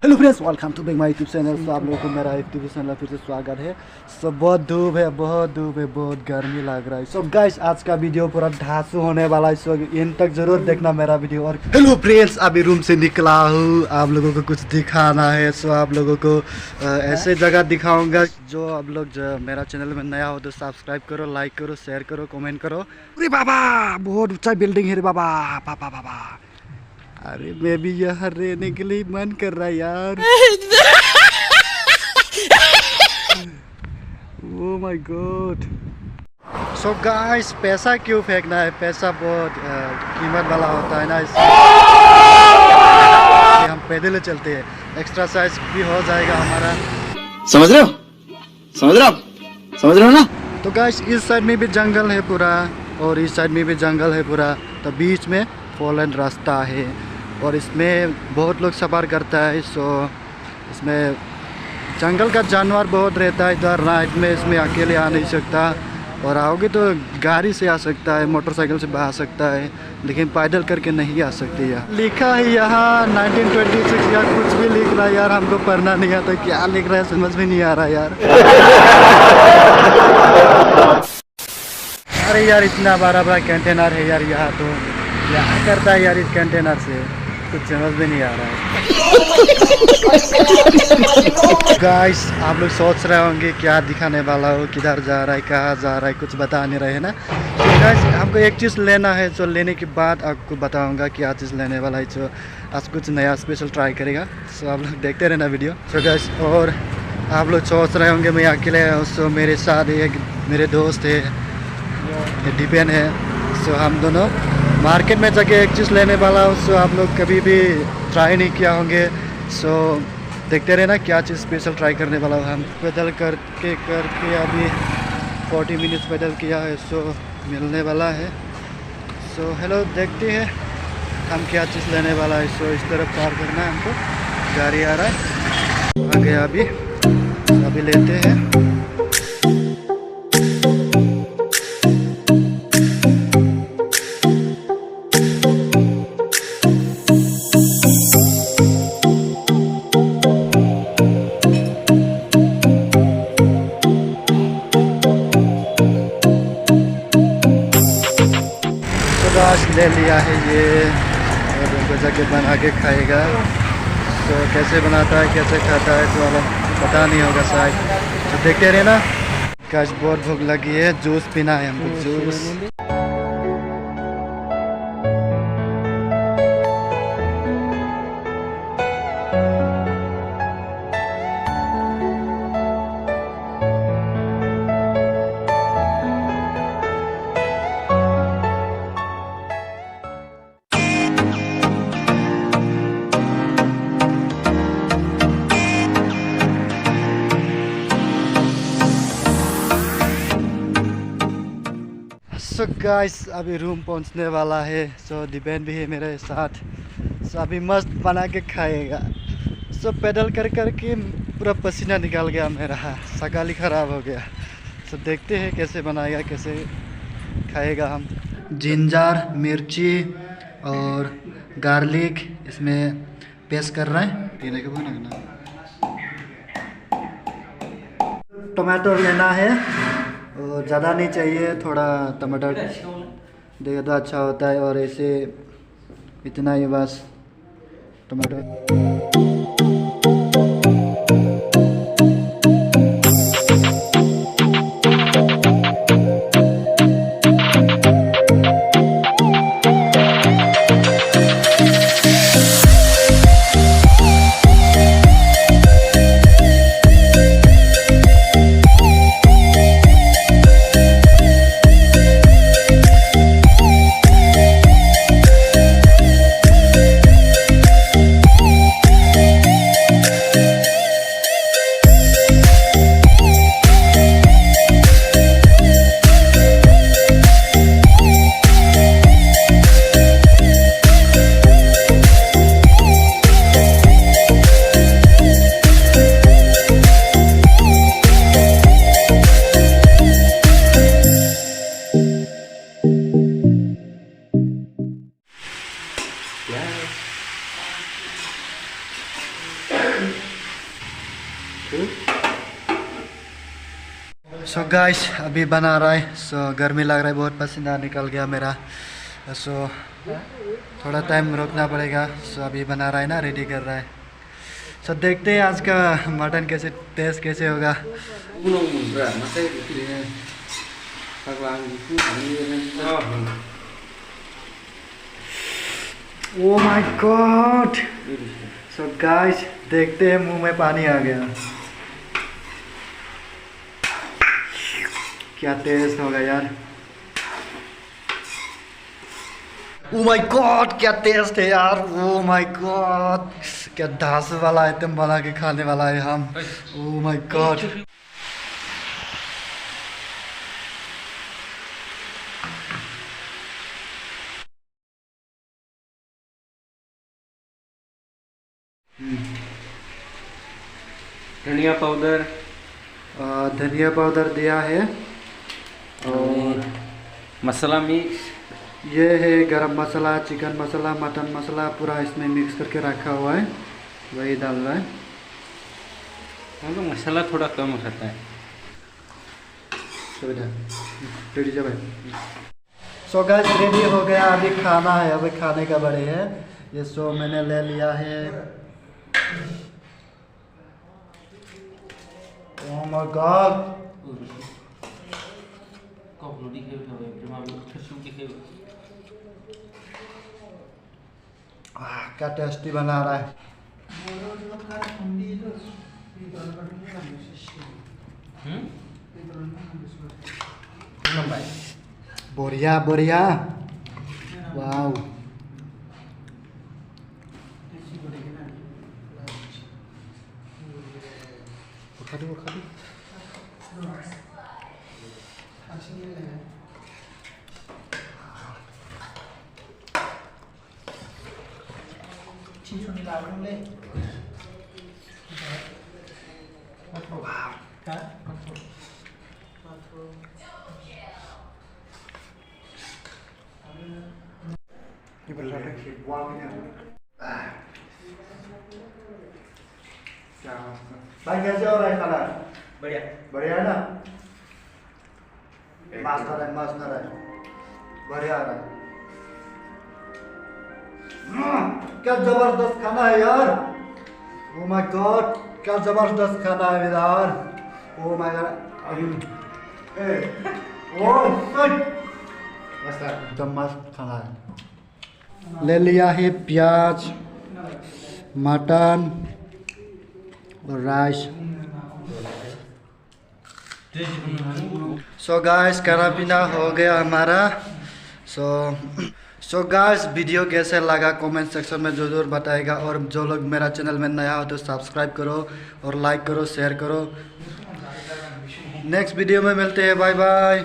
Hello friends, welcome to my YouTube channel. तो आप लोगों को मेरा यूट्यूब चैनल फिर से स्वागत है। बहुत धूप है, बहुत गर्मी लग रहा है। सो गाइस, आज का वीडियो पूरा धांसू होने वाला है। सो इन तक जरूर देखना मेरा वीडियो। और हेलो फ्रेंड्स, अभी रूम से निकला हूँ, आप लोगों को कुछ दिखाना है। सो आप लोगों को ऐसे जगह दिखाऊंगा जो आप लोग जो मेरा चैनल में नया हो तो सब्सक्राइब करो, लाइक करो, शेयर करो, कमेंट करो। अरे बाबा, बहुत ऊंचा बिल्डिंग है रे बाबा, पापा बाबा। अरे मैं भी यहाँ रहने के लिए मन कर रहा है यार। Oh my God. So guys, पैसा क्यों फेंकना है? पैसा बहुत कीमत वाला होता है ना, इसलिए हम पैदल चलते हैं, एक्सरसाइज भी हो जाएगा हमारा। समझ रहे हो? समझ रहे हो? समझ रहे हो ना? तो गाइस, इस साइड में भी जंगल है पूरा और इस साइड में भी जंगल है पूरा। तो बीच में फोर रास्ता है और इसमें बहुत लोग सफ़र करता है। सो इसमें जंगल का जानवर बहुत रहता है। इधर नाइट में इसमें अकेले आ नहीं सकता, और आओगे तो गाड़ी से आ सकता है, मोटरसाइकिल से आ सकता है, लेकिन पैदल करके नहीं आ सकते। यहाँ लिखा है यहाँ 1926 या कुछ भी लिख रहा है यार, हमको पढ़ना नहीं आता। क्या लिख रहा है समझ में नहीं आ रहा यार। अरे यार, इतना बड़ा बड़ा कंटेनर है यार यहाँ। तो क्या करता है यार इस कंटेनर से, कुछ समझ में नहीं आ रहा है। गाइस, आप लोग सोच रहे होंगे क्या दिखाने वाला हो, किधर जा रहा है, कहाँ जा रहा है, कुछ बता नहीं रहे है ना। तो गाइस, हमको एक चीज़ लेना है, जो लेने के बाद आपको बताऊंगा क्या चीज़ लेने वाला है। जो आज कुछ नया स्पेशल ट्राई करेगा। सो आप लोग देखते रहना वीडियो। सो गाइस, और आप लोग सोच रहे होंगे मैं अकेले हूँ। सो मेरे साथ एक मेरे दोस्त है, डिपेन है। सो हम दोनों मार्केट में जाके एक चीज़ लेने वाला हूँ। सो आप लोग कभी भी ट्राई नहीं किया होंगे। सो देखते रहना क्या चीज़ स्पेशल ट्राई करने वाला हूँ। हम पैदल करके अभी 40 मिनट्स पैदल किया है। सो मिलने वाला है। सो हेलो, देखते हैं हम क्या चीज़ लेने वाला है। सो इस तरफ पार करना है हमको, गाड़ी आ रहा है, आ गया अभी लेते हैं। ले लिया है ये, और उनको जाके बना के खाएगा। तो कैसे बनाता है, कैसे खाता है, तो वाला पता नहीं होगा शायद। तो देखते रहे ना। काश बहुत भूख लगी है, जूस पीना है हमको, जूस। सो गाइस, अभी रूम पहुंचने वाला है। सो दिपेन भी है मेरे साथ। सो अभी मस्त बना के खाएगा। सो पैदल कर के पूरा पसीना निकल गया मेरा, शक्ल ही ख़राब हो गया। सो देखते हैं कैसे बनाएगा, कैसे खाएगा। हम जिंजर, मिर्ची और गार्लिक इसमें पेस्ट कर रहे हैं। पीने के बाद टमाटो लेना है, और ज़्यादा नहीं चाहिए, थोड़ा टमाटर देगा तो अच्छा होता है। और ऐसे इतना ही बस टमाटर। सो गाइस अभी बना रहा है। सो गर्मी लग रहा है, बहुत पसीना निकल गया मेरा। सो थोड़ा टाइम रोकना पड़ेगा। सो अभी बना रहा है ना, रेडी कर रहा है। सो देखते हैं आज का मटन कैसे टेस्ट कैसे होगा। Oh my God. So guys देखते हैं, मुंह में पानी आ गया। क्या टेस्ट होगा यार। ओ माय गॉड क्या टेस्ट है यार। ओ माय गॉड क्या ढास वाला आइटम बना के खाने वाला है हम। Oh my God. धनिया पाउडर, धनिया पाउडर दिया है और मसाला मिक्स, ये है गरम मसाला, चिकन मसाला, मटन मसाला पूरा इसमें मिक्स करके रखा हुआ है, वही डाल रहा है। हम लोग मसाला थोड़ा कम खाता है। रेडी जब सो गाइस रेडी हो गया, अभी खाना है, अभी खाने का बड़े है ये। सो मैंने ले लिया है। ओह माय गॉड क्या टेस्टी बना रहा है। बढ़िया बढ़िया, वाव। भाई कैसे हो रहा है खाना? बढ़िया बढ़िया है ना? मस्त है, मस्त है, बढ़िया आ रहा है। क्या जबरदस्त खाना है यार। ओ माय गॉड क्या जबरदस्त खाना है यार। ओ माय गॉड, ओ एकदम मस्त खाना है। ले लिया है प्याज, मटन और राइस। सो गाइस खाना पीना हो गया हमारा। सो गाइस वीडियो कैसे लगा कमेंट सेक्शन में ज़रूर बताएगा। और जो लोग मेरा चैनल में नया हो तो सब्सक्राइब करो और लाइक करो, शेयर करो। नेक्स्ट वीडियो में मिलते हैं, बाय बाय।